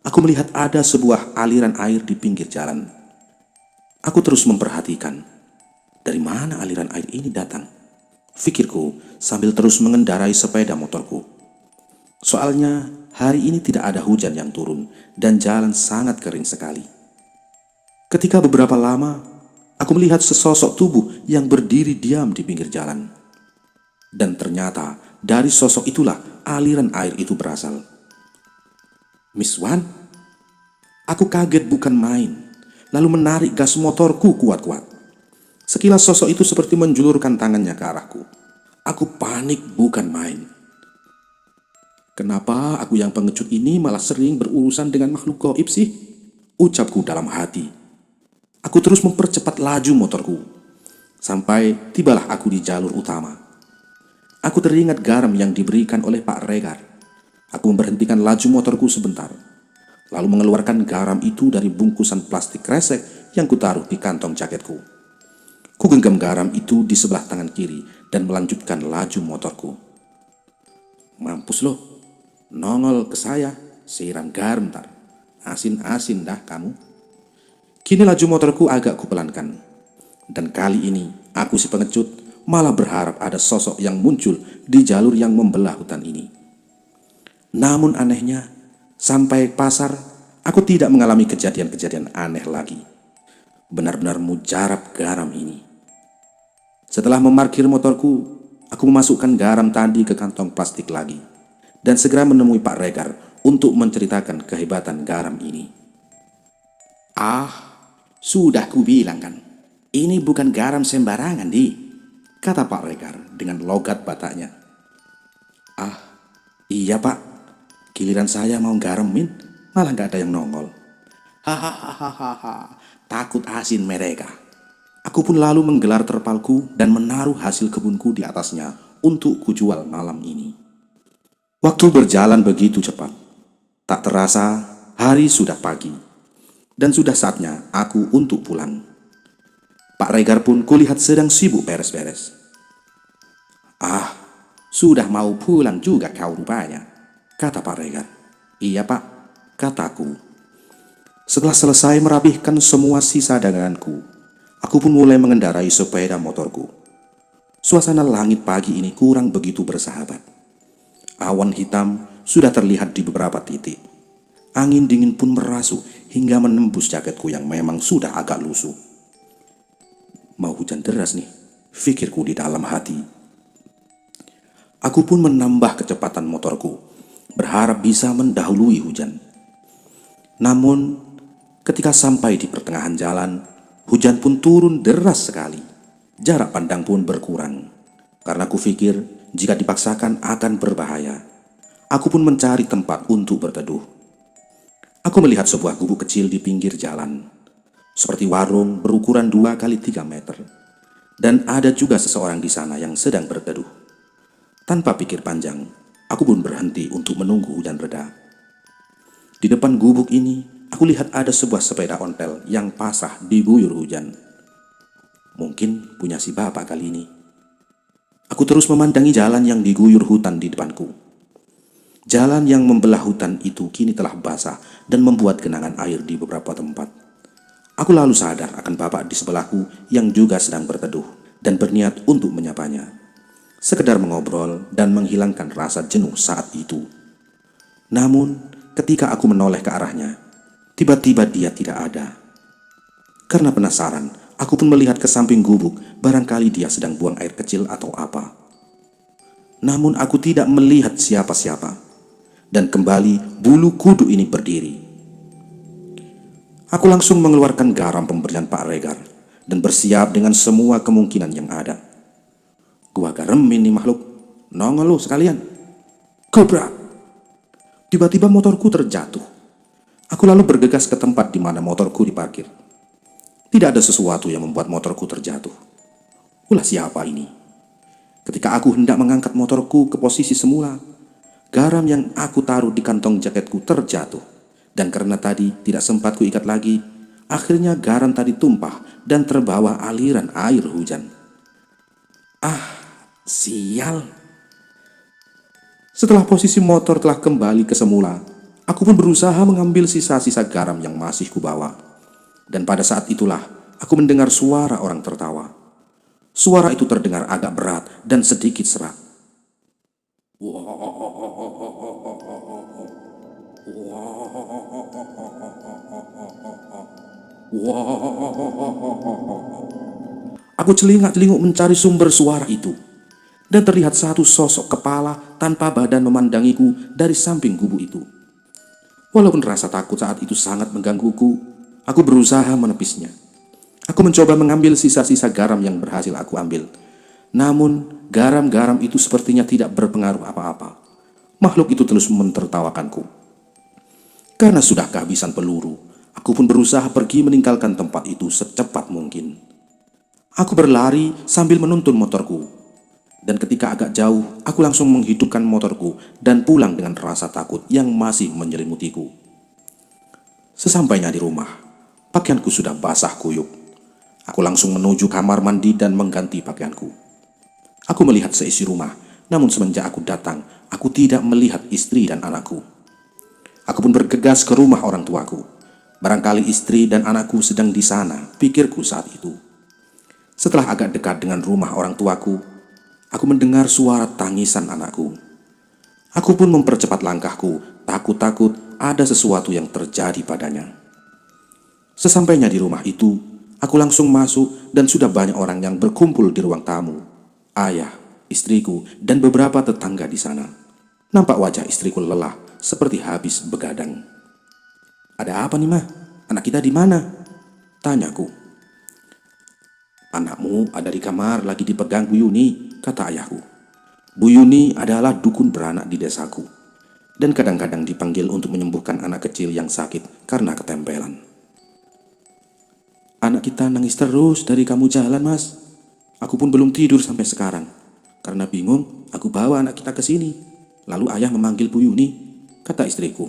aku melihat ada sebuah aliran air di pinggir jalan. Aku terus memperhatikan, dari mana aliran air ini datang? Pikirku sambil terus mengendarai sepeda motorku. Soalnya hari ini tidak ada hujan yang turun dan jalan sangat kering sekali. Ketika beberapa lama, aku melihat sesosok tubuh yang berdiri diam di pinggir jalan. Dan ternyata dari sosok itulah aliran air itu berasal. Miswan? Aku kaget bukan main, lalu menarik gas motorku kuat-kuat. Sekilas sosok itu seperti menjulurkan tangannya ke arahku. Aku panik bukan main. Kenapa aku yang pengecut ini malah sering berurusan dengan makhluk gaib sih? Ucapku dalam hati. Aku terus mempercepat laju motorku. Sampai tibalah aku di jalur utama. Aku teringat garam yang diberikan oleh Pak Regar. Aku memberhentikan laju motorku sebentar, lalu mengeluarkan garam itu dari bungkusan plastik kresek yang kutaruh di kantong jaketku. Ku genggam garam itu di sebelah tangan kiri dan melanjutkan laju motorku. Mampus lo, nongol ke saya, siram garam ntar. Asin-asin dah kamu. Kini laju motorku agak kupelankan. Dan kali ini aku si pengecut malah berharap ada sosok yang muncul di jalur yang membelah hutan ini. Namun anehnya, sampai pasar aku tidak mengalami kejadian-kejadian aneh lagi. Benar-benar mujarab garam ini. Setelah memarkir motorku, aku memasukkan garam tadi ke kantong plastik lagi dan segera menemui Pak Regar untuk menceritakan kehebatan garam ini. Sudah kubilang kan, ini bukan garam sembarangan, kata Pak Regar dengan logat Bataknya. Iya Pak, giliran saya mau garamin, malah gak ada yang nongol. Hahaha, takut asin mereka. Aku pun lalu menggelar terpalku dan menaruh hasil kebunku di atasnya untuk kujual malam ini. Waktu berjalan begitu cepat. Tak terasa hari sudah pagi dan sudah saatnya aku untuk pulang. Pak Regar pun kulihat sedang sibuk beres-beres. Sudah mau pulang juga kau rupanya, kata Pak Regar. Iya Pak, kataku. Setelah selesai merapihkan semua sisa daganganku, aku pun mulai mengendarai sepeda motorku. Suasana langit pagi ini kurang begitu bersahabat. Awan hitam sudah terlihat di beberapa titik. Angin dingin pun merasuk hingga menembus jaketku yang memang sudah agak lusuh. Mau hujan deras nih, pikirku di dalam hati. Aku pun menambah kecepatan motorku. berharap bisa mendahului hujan. Namun, ketika sampai di pertengahan jalan, hujan pun turun deras sekali. Jarak pandang pun berkurang, karena kupikir jika dipaksakan akan berbahaya. Aku pun mencari tempat untuk berteduh. Aku melihat sebuah gubuk kecil di pinggir jalan, seperti warung berukuran 2 kali 3 meter. Dan ada juga seseorang di sana yang sedang berteduh. Tanpa pikir panjang, aku pun berhenti untuk menunggu hujan reda. Di depan gubuk ini, aku lihat ada sebuah sepeda ontel yang pasrah diguyur hujan. Mungkin punya si bapak kali ini. Aku terus memandangi jalan yang diguyur hutan di depanku. Jalan yang membelah hutan itu kini telah basah dan membuat genangan air di beberapa tempat. Aku lalu sadar akan bapak di sebelahku yang juga sedang berteduh dan berniat untuk menyapanya. Sekedar mengobrol dan menghilangkan rasa jenuh saat itu. Namun, ketika aku menoleh ke arahnya, tiba-tiba dia tidak ada. Karena penasaran, aku pun melihat ke samping gubuk, barangkali dia sedang buang air kecil atau apa. Namun aku tidak melihat siapa-siapa. Dan kembali bulu kuduk ini berdiri. Aku langsung mengeluarkan garam pemberian Pak Regar dan bersiap dengan semua kemungkinan yang ada. Gua garam ini makhluk, nongol lu sekalian. Gobrak! Tiba-tiba motorku terjatuh. Aku lalu bergegas ke tempat di mana motorku diparkir. Tidak ada sesuatu yang membuat motorku terjatuh. Ulah siapa ini? Ketika aku hendak mengangkat motorku ke posisi semula, garam yang aku taruh di kantong jaketku terjatuh. Dan karena tadi tidak sempat kuikat lagi, akhirnya garam tadi tumpah dan terbawa aliran air hujan. Ah, sial! Setelah posisi motor telah kembali ke semula, aku pun berusaha mengambil sisa-sisa garam yang masih kubawa. Dan pada saat itulah aku mendengar suara orang tertawa. Suara itu terdengar agak berat dan sedikit serak. Aku celingak-celinguk mencari sumber suara itu. Dan terlihat satu sosok kepala tanpa badan memandangiku dari samping gubuk itu. Walaupun rasa takut saat itu sangat menggangguku, aku berusaha menepisnya. Aku mencoba mengambil sisa-sisa garam yang berhasil aku ambil. Namun, garam-garam itu sepertinya tidak berpengaruh apa-apa. Makhluk itu terus mentertawakanku. Karena sudah kehabisan peluru, aku pun berusaha pergi meninggalkan tempat itu secepat mungkin. Aku berlari sambil menuntun motorku. Dan ketika agak jauh, aku langsung menghidupkan motorku dan pulang dengan rasa takut yang masih menyelimutiku. Sesampainya di rumah, pakaianku sudah basah kuyup. Aku langsung menuju kamar mandi dan mengganti pakaianku. Aku melihat seisi rumah, namun semenjak aku datang, aku tidak melihat istri dan anakku. Aku pun bergegas ke rumah orang tuaku. Barangkali istri dan anakku sedang di sana, pikirku saat itu. Setelah agak dekat dengan rumah orang tuaku, aku mendengar suara tangisan anakku. Aku pun mempercepat langkahku, takut-takut ada sesuatu yang terjadi padanya. Sesampainya di rumah itu, aku langsung masuk dan sudah banyak orang yang berkumpul di ruang tamu. Ayah, istriku, dan beberapa tetangga di sana. Nampak wajah istriku lelah, seperti habis begadang. "Ada apa nih, Mah? Anak kita di mana?" tanyaku. "Anakmu ada di kamar lagi dipegang Bu Yuni," kata ayahku. Bu Yuni adalah dukun beranak di desaku, dan kadang-kadang dipanggil untuk menyembuhkan anak kecil yang sakit karena ketempelan. "Anak kita nangis terus dari kamu jalan, Mas. Aku pun belum tidur sampai sekarang. Karena bingung, aku bawa anak kita ke sini. Lalu ayah memanggil Bu Yuni," kata istriku.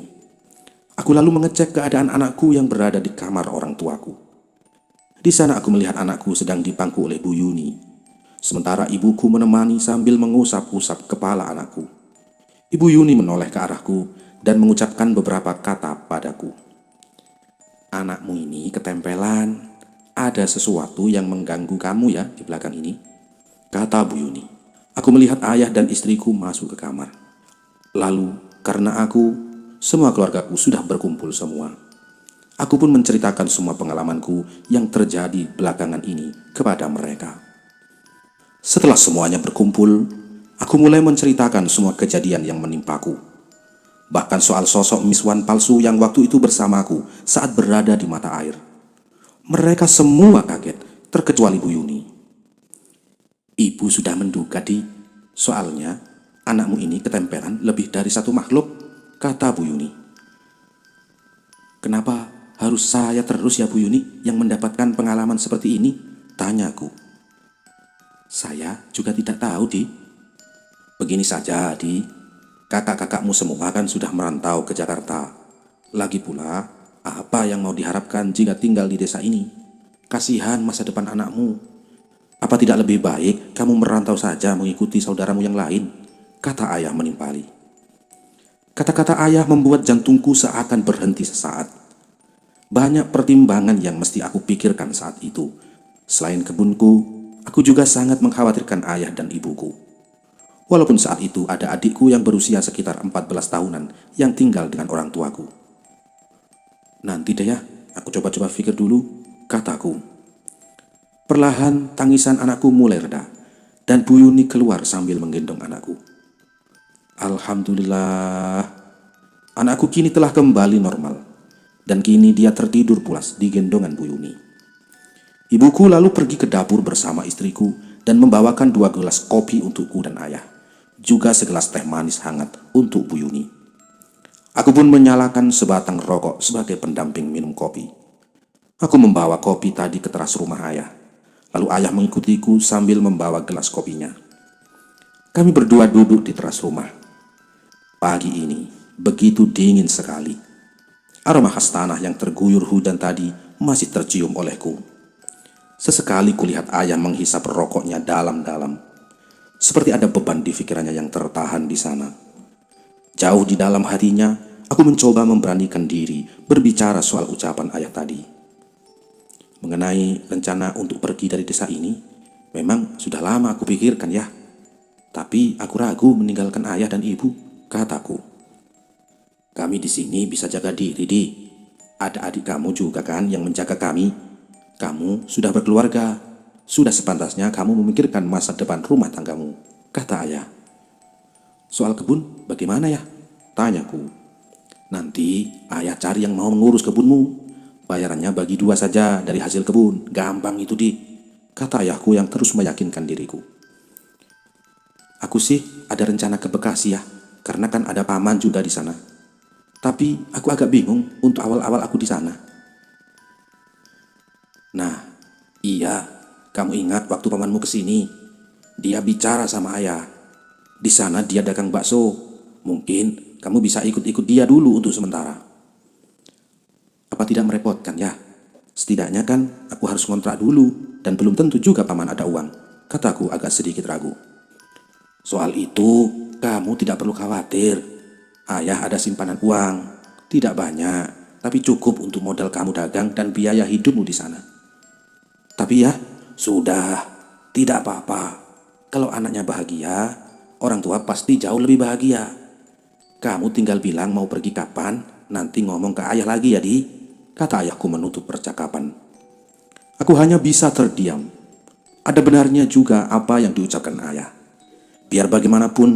Aku lalu mengecek keadaan anakku yang berada di kamar orang tuaku. Di sana aku melihat anakku sedang dipangku oleh Bu Yuni. Sementara ibuku menemani sambil mengusap-usap kepala anakku. Ibu Yuni menoleh ke arahku dan mengucapkan beberapa kata padaku. "Anakmu ini ketempelan. Ada sesuatu yang mengganggu kamu ya di belakang ini," kata Bu Yuni. Aku melihat ayah dan istriku masuk ke kamar. Lalu, karena semua keluargaku sudah berkumpul semua. Aku pun menceritakan semua pengalamanku yang terjadi belakangan ini kepada mereka. Setelah semuanya berkumpul, aku mulai menceritakan semua kejadian yang menimpaku. bahkan soal sosok Miswan palsu yang waktu itu bersamaku saat berada di mata air. Mereka semua kaget, terkecuali Bu Yuni. Ibu sudah menduga, Di. Soalnya, anakmu ini ketempelan lebih dari satu makhluk, kata Bu Yuni. Kenapa harus saya terus ya Bu Yuni yang mendapatkan pengalaman seperti ini? Tanyaku. Saya juga tidak tahu, Di. Begini saja, Di. Kakak-kakakmu semua kan sudah merantau ke Jakarta. Lagi pula, apa yang mau diharapkan jika tinggal di desa ini? Kasihan masa depan anakmu. Apa tidak lebih baik kamu merantau saja mengikuti saudaramu yang lain? Kata ayah menimpali. Kata-kata ayah membuat jantungku seakan berhenti sesaat. Banyak pertimbangan yang mesti aku pikirkan saat itu. Selain kebunku, aku juga sangat mengkhawatirkan ayah dan ibuku. Walaupun saat itu ada adikku yang berusia sekitar 14 tahunan yang tinggal dengan orang tuaku. Nanti deh ya, aku coba-coba pikir dulu, kataku. Perlahan tangisan anakku mulai reda dan Bu Yuni keluar sambil menggendong anakku. Alhamdulillah, anakku kini telah kembali normal dan kini dia tertidur pulas di gendongan Bu Yuni. Ibuku lalu pergi ke dapur bersama istriku dan membawakan 2 gelas kopi untukku dan ayah, juga segelas teh manis hangat untuk Bu Yuni. Aku pun menyalakan sebatang rokok sebagai pendamping minum kopi. Aku membawa kopi tadi ke teras rumah ayah, lalu ayah mengikutiku sambil membawa gelas kopinya. Kami berdua duduk di teras rumah. Pagi ini begitu dingin sekali. Aroma khas tanah yang terguyur hujan tadi masih tercium olehku. Sesekali kulihat ayah menghisap rokoknya dalam-dalam, seperti ada beban di pikirannya yang tertahan di sana. Jauh di dalam hatinya, aku mencoba memberanikan diri berbicara soal ucapan ayah tadi. Mengenai rencana untuk pergi dari desa ini, memang sudah lama aku pikirkan ya. Tapi aku ragu meninggalkan ayah dan ibu, kataku. Kami di sini bisa jaga diri, Di. Ada adik kamu juga kan yang menjaga kami. Kamu sudah berkeluarga. Sudah sepantasnya kamu memikirkan masa depan rumah tanggamu, kata ayah. Soal kebun bagaimana ya? Tanyaku. Nanti ayah cari yang mau mengurus kebunmu. Bayarannya bagi 2 saja dari hasil kebun. Gampang itu, Di. Kata ayahku yang terus meyakinkan diriku. Aku sih ada rencana ke Bekasi ya, karena kan ada paman juga di sana. Tapi aku agak bingung untuk awal-awal aku di sana. Nah, iya, kamu ingat waktu pamanmu kesini? Dia bicara sama ayah. Di sana dia dagang bakso. Mungkin kamu bisa ikut-ikut dia dulu untuk sementara. Apa tidak merepotkan ya? Setidaknya kan aku harus ngontrak dulu dan belum tentu juga paman ada uang, kataku agak sedikit ragu. Soal itu kamu tidak perlu khawatir. Ayah ada simpanan uang, tidak banyak, tapi cukup untuk modal kamu dagang dan biaya hidupmu di sana. Tapi ya, sudah, tidak apa-apa. Kalau anaknya bahagia, orang tua pasti jauh lebih bahagia. Kamu tinggal bilang mau pergi kapan, nanti ngomong ke ayah lagi ya, Di, kata ayahku menutup percakapan. Aku hanya bisa terdiam. Ada benarnya juga apa yang diucapkan ayah. Biar bagaimanapun,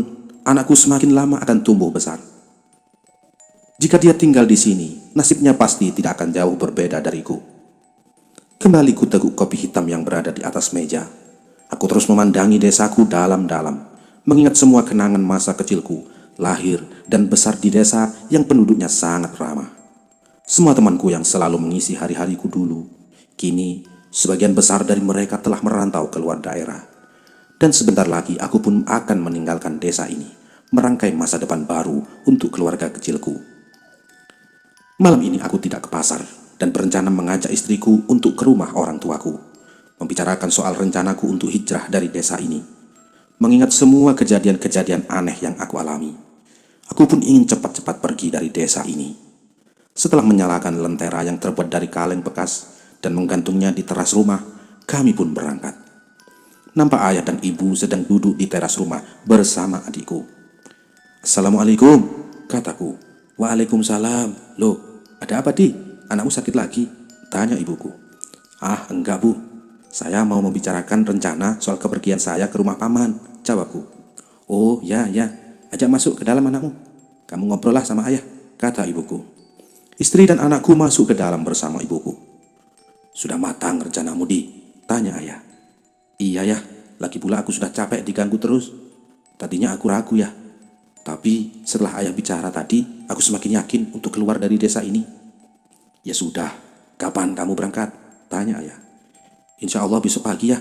anakku semakin lama akan tumbuh besar. Jika dia tinggal di sini, nasibnya pasti tidak akan jauh berbeda dariku. Kembali ku teguk kopi hitam yang berada di atas meja. Aku terus memandangi desaku dalam-dalam, mengingat semua kenangan masa kecilku, lahir dan besar di desa yang penduduknya sangat ramah. Semua temanku yang selalu mengisi hari-hariku dulu, kini sebagian besar dari mereka telah merantau keluar daerah. Dan sebentar lagi aku pun akan meninggalkan desa ini, merangkai masa depan baru untuk keluarga kecilku. Malam ini aku tidak ke pasar dan berencana mengajak istriku untuk ke rumah orang tuaku, membicarakan soal rencanaku untuk hijrah dari desa ini. Mengingat semua kejadian-kejadian aneh yang aku alami, aku pun ingin cepat-cepat pergi dari desa ini. Setelah menyalakan lentera yang terbuat dari kaleng bekas dan menggantungnya di teras rumah, kami pun berangkat. Nampak ayah dan ibu sedang duduk di teras rumah bersama adikku. Assalamualaikum, kataku. Waalaikumsalam. Loh, ada apa, Di? Anakmu sakit lagi? Tanya ibuku. Ah, enggak, Bu. Saya mau membicarakan rencana soal kepergian saya ke rumah paman, jawabku. Oh, ya, ya. Ajak masuk ke dalam anakmu. Kamu ngobrollah sama ayah, kata ibuku. Istri dan anakku masuk ke dalam bersama ibuku. Sudah matang rencanamu, Di? Tanya ayah. Iya ya, lagi pula aku sudah capek diganggu terus. Tadinya aku ragu ya, tapi setelah ayah bicara tadi, aku semakin yakin untuk keluar dari desa ini. Ya sudah, kapan kamu berangkat? Tanya ayah. Insya Allah besok pagi ya,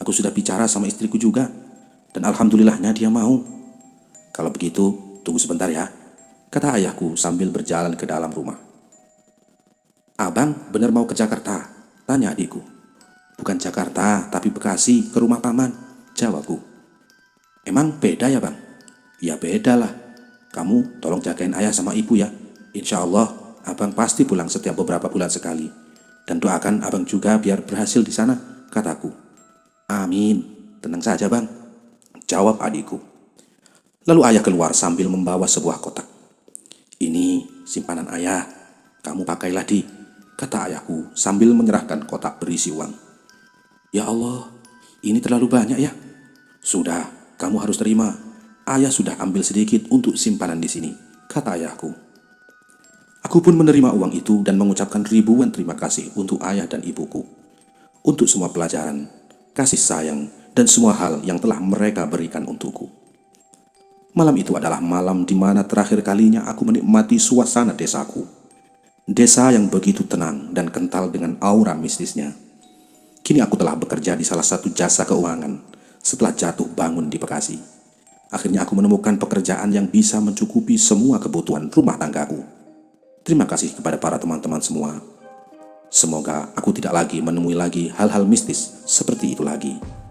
aku sudah bicara sama istriku juga. Dan alhamdulillahnya dia mau. Kalau begitu, tunggu sebentar ya, kata ayahku sambil berjalan ke dalam rumah. Abang benar mau ke Jakarta? Tanya adikku. Bukan Jakarta, tapi Bekasi, ke rumah paman, jawabku. Emang beda ya bang? Ya beda lah. Kamu tolong jagain ayah sama ibu ya. Insya Allah, abang pasti pulang setiap beberapa bulan sekali. Dan doakan abang juga biar berhasil di sana, kataku. Amin, tenang saja bang, jawab adikku. Lalu ayah keluar sambil membawa sebuah kotak. Ini simpanan ayah, kamu pakailah Di, kata ayahku sambil menyerahkan kotak berisi uang. Ya Allah, ini terlalu banyak ya. Sudah, kamu harus terima. Ayah sudah ambil sedikit untuk simpanan di sini, kata ayahku. Aku pun menerima uang itu dan mengucapkan ribuan terima kasih untuk ayah dan ibuku. Untuk semua pelajaran, kasih sayang, dan semua hal yang telah mereka berikan untukku. Malam itu adalah malam di mana terakhir kalinya aku menikmati suasana desaku. Desa yang begitu tenang dan kental dengan aura mistisnya. Kini aku telah bekerja di salah satu jasa keuangan setelah jatuh bangun di Bekasi. Akhirnya aku menemukan pekerjaan yang bisa mencukupi semua kebutuhan rumah tanggaku. Terima kasih kepada para teman-teman semua. Semoga aku tidak lagi menemui lagi hal-hal mistis seperti itu lagi.